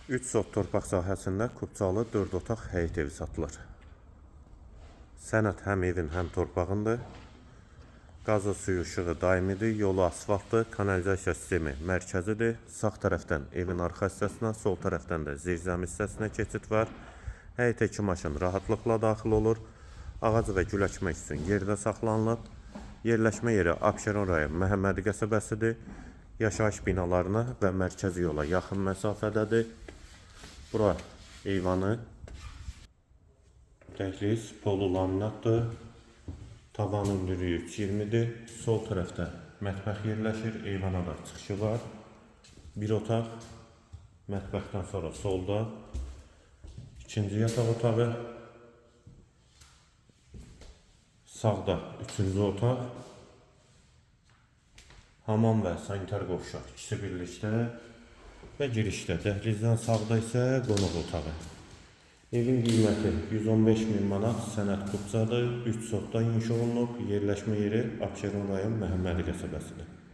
3 sot torpaq sahəsində Kubcalı 4 otaq həyət evi satılır. Sənəd həm evin, həm torpağındır. Qazı, suyu, işığı daimidir, yolu asfaltdır, kanalizasiya sistemi mərkəzidir. Sağ tərəfdən evin arxa hissəsinə, sol tərəfdən də zirzəmi hissəsinə keçid var. Həyətə 2 maşın rahatlıqla daxil olur. Ağac və gül əkmək üçün yerdə saxlanılıb. Yerləşmə yeri Abşeron rayon Məhəmmədi qəsəbəsidir. Yaşayış binalarına və mərkəzi yola yaxın məsafədədir. Bura eyvanı, dəhliz, polu laminatdır. Tavan hündürlüyü 20-dir. Sol tərəfdə mətbəx yerləşir, eyvana da çıxışı var. Bir otaq, mətbəxdən sonra solda ikinci yataq otağı, sağda üçüncü otaq, hamam və sanitar qovşaq ikisi birlikdə və girişdə, dəhlizdən sağda isə qonaq otağı. Evin qiyməti 115.000 manat, sənəd Kubcadır, 3 sotda inşa olunub, yerləşmə yeri Abşeron rayon Məhəmmədi qəsəbəsidir.